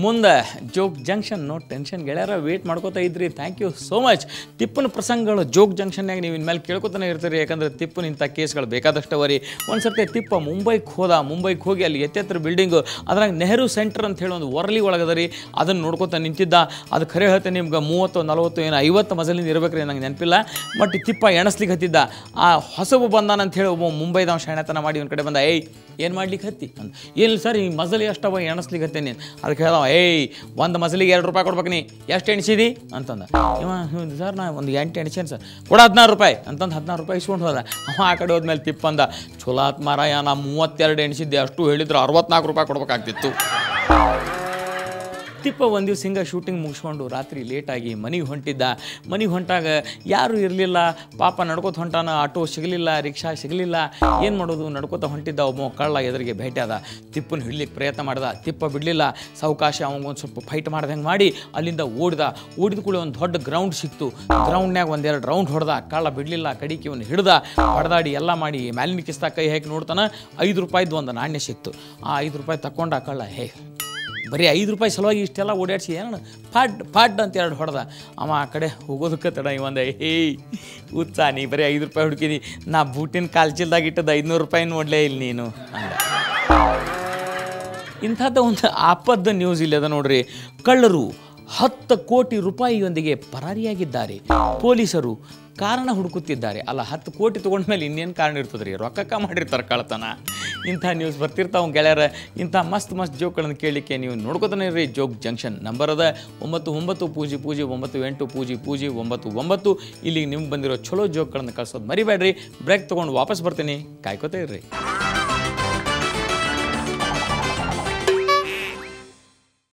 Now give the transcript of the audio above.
ಮುಂದೆ Jog junction no tension ಗೆಳೆಯರ wait ಮಾಡ್ಕೋತಾ ಇದ್ರಿ. Thank you so much. ತಿಪ್ಪನ ಪ್ರಸಂಗಗಳು ಜೋಗ್ ಜಂಕ್ಷನ್ನಾಗ ನೀವು ಇನ್ಮೇಲೆ ಕೇಳ್ಕೊತಾನೆ ಇರ್ತೀರಿ, ಯಾಕಂದರೆ ತಿಪ್ಪನ ಇಂಥ ಕೇಸ್ಗಳು ಬೇಕಾದಷ್ಟು ಅವರಿ. ಒಂದು ಸರ್ತಿ ತಿಪ್ಪ ಮುಂಬೈಗೆ ಹೋಗಿ ಅಲ್ಲಿ ಎತ್ತೆತ್ರ ಬಿಲ್ಡಿಂಗು, ಅದ್ರಾಗ ನೆಹರು ಸೆಂಟರ್ ಅಂತ ಹೇಳಿ ಒಂದು ವರ್ಲಿ ಒಳಗದ ರೀ, ಅದನ್ನು ನೋಡ್ಕೊತಾ ನಿಂತಿದ್ದ. ಅದು ಖರೆ ಹೇಳ್ತೇನೆ ನಿಮ್ಗೆ 30-40 ಏನೋ 50 ಮಜಲಿಂದ ಇರಬೇಕ್ರಿ, ನಂಗೆ ನೆನಪಿಲ್ಲ. ಬಟ್ ತಿಪ್ಪ ಎಣಸ್ಲಿಕ್ಕೆ ಹತ್ತಿದ್ದ. ಆ ಹೊಸಬು ಬಂದಾನಂತ ಹೇಳಿ ಒಬ್ಬ ಮುಂಬೈದವ ಶಾಣೆತನ ಮಾಡಿ ಒಂದು ಕಡೆ ಬಂದ, ಏಯ್ ಏನು ಮಾಡ್ಲಿಕ್ಕೆ ಹತ್ತಿ ಅಂತ. ಇಲ್ಲ ಸರ್, ಈ ಮಜಲಿ ಎಷ್ಟವ ಎಣಸ್ಲಿಕ್ಕೆ ಹತ್ತಿ ನೀನು. ಅದಕ್ಕೆ ಹೇಳ್ದವ, ಏಯ್ ಒಂದು ಮಜಲಿಗೆ 2 ರೂಪಾಯಿ ಕೊಡ್ಬೇಕು, ನೀ ಎಷ್ಟು ಎಣಿಸಿದಿ ಅಂತಂದ. ಇವ ಸರ್ ನಾ ಒಂದು 8 ಎಣಿಸೇನು ಸರ್, ಕೊಡ 16 ರೂಪಾಯಿ ಅಂತಂದು 16 ರೂಪಾಯಿ ಇಸ್ಕೊಂಡು ಹೋದ. ಅವ ಆ ಕಡೆ ಹೋದ್ಮೇಲೆ ತಿಪ್ಪಂದ, ಚಲೋ ಆತ್ ಮಾರಾಯ, ನಾ 32 ಎಣಿಸಿದ್ದೆ, ಅಷ್ಟು ಹೇಳಿದ್ರು 64 ರೂಪಾಯಿ ಕೊಡ್ಬೇಕಾಗ್ತಿತ್ತು. ತಿಪ್ಪ ಒಂದು ದಿವ್ಸ ಹಿಂಗೆ ಶೂಟಿಂಗ್ ಮುಗಿಸ್ಕೊಂಡು ರಾತ್ರಿ ಲೇಟಾಗಿ ಮನೆಗೆ ಹೊಂಟಾಗ ಯಾರೂ ಇರಲಿಲ್ಲ. ಪಾಪ ನಡ್ಕೋತ ಹೊಂಟಾನ, ಆಟೋ ಸಿಗಲಿಲ್ಲ, ರಿಕ್ಷಾ ಸಿಗಲಿಲ್ಲ, ಏನು ಮಾಡೋದು, ನಡ್ಕೋತ ಹೊಂಟಿದ್ದ. ಒಬ್ಬ ಕಳ್ಳ ಎದುರಿಗೆ ಭೇಟಿಯಾದ. ತಿಪ್ಪನ ಹಿಡ್ಲಿಕ್ಕೆ ಪ್ರಯತ್ನ ಮಾಡ್ದ, ತಿಪ್ಪ ಬಿಡಲಿಲ್ಲ. ಸಾವಕಾಶ ಅವಂಗೊಂದು ಸ್ವಲ್ಪ ಫೈಟ್ ಮಾಡ್ದಂಗೆ ಮಾಡಿ ಅಲ್ಲಿಂದ ಓಡಿದ ಕೂಡ ಒಂದು ದೊಡ್ಡ ಗ್ರೌಂಡ್ ಸಿಕ್ತು. ಗ್ರೌಂಡ್ನಾಗ 1-2 ರೌಂಡ್ ಹೊಡೆದ. ಕಳ್ಳ ಬಿಡಲಿಲ್ಲ, ಕಡಿಕೆ ಇವನು ಹಿಡ್ದ, ಹೊಡೆದಾಡಿ ಎಲ್ಲ ಮಾಡಿ ಮ್ಯಾಲಿನ ಕಿಸ್ತಾ ಕೈ ಹಾಕಿ ನೋಡ್ತಾನೆ, 5 ರೂಪಾಯಿದು ಒಂದು ನಾಣ್ಯ ಸಿಕ್ತು. ಆ 5 ರೂಪಾಯಿ ತಗೊಂಡ ಕಳ್ಳ. ಬರೀ 5 ರೂಪಾಯಿ ಸಲುವಾಗಿ ಇಷ್ಟೆಲ್ಲ ಓಡಾಡಿಸಿ ಏನು ಪಾಡ್ ಅಂತ 2 ಹೊಡೆದ. ಅವ ಆ ಕಡೆ ಹೋಗೋದಕ್ಕೆ ತಡ ಇವಂದ, ಏಯ್ ಉತ್ಸಾಹ, ನೀ ಬರೀ 5 ರೂಪಾಯಿ ಹುಡುಕಿದಿ, ನಾ ಬೂಟಿನ ಕಾಲ್ಚಲ್ದಾಗ ಇಟ್ಟದ್ದು 500 ರೂಪಾಯಿ ನೋಡಲೇ ಇಲ್ಲ ನೀನು ಅಂದ. ಇಂಥದ್ದು ಒಂದು ಆಪದ ನ್ಯೂಸ್ ಇಲ್ಲದ ನೋಡ್ರಿ. ಕಳ್ಳರು 10 ಕೋಟಿ ರೂಪಾಯಿಯೊಂದಿಗೆ ಪರಾರಿಯಾಗಿದ್ದಾರೆ. ಪೊಲೀಸರು ಕಾರಣ ಹುಡುಕುತ್ತಿದ್ದಾರೆ. ಅಲ್ಲ, 10 ಕೋಟಿ ತೊಗೊಂಡ್ಮೇಲೆ ಇನ್ನೇನು ಕಾರಣ ಇರ್ತದೆ ರೀ, ರೊಕ್ಕಕ್ಕ ಮಾಡಿರ್ತಾರೆ ಕಳ್ತನ. ಇಂಥ ನ್ಯೂಸ್ ಬರ್ತಿರ್ತಾವೆ ಗೆಳೆಯರ. ಇಂಥ ಮಸ್ತ್ ಜೋಕ್ಗಳನ್ನು ಕೇಳಲಿಕ್ಕೆ ನೀವು ನೋಡ್ಕೋತಾನೆ ಇರ್ರಿ. ಜೋಗ್ ಜಂಕ್ಷನ್ ನಂಬರ್ ಅದ 9900980099. ಇಲ್ಲಿಗೆ ನಿಮ್ಗೆ ಬಂದಿರೋ ಚಲೋ ಜೋಕ್ಗಳನ್ನು ಕಳ್ಸೋದು ಮರಿಬೇಡ್ರಿ. ಬ್ರೇಕ್ ತೊಗೊಂಡು ವಾಪಸ್ ಬರ್ತೀನಿ, ಕಾಯ್ಕೋತಾ ಇರ್ರಿ.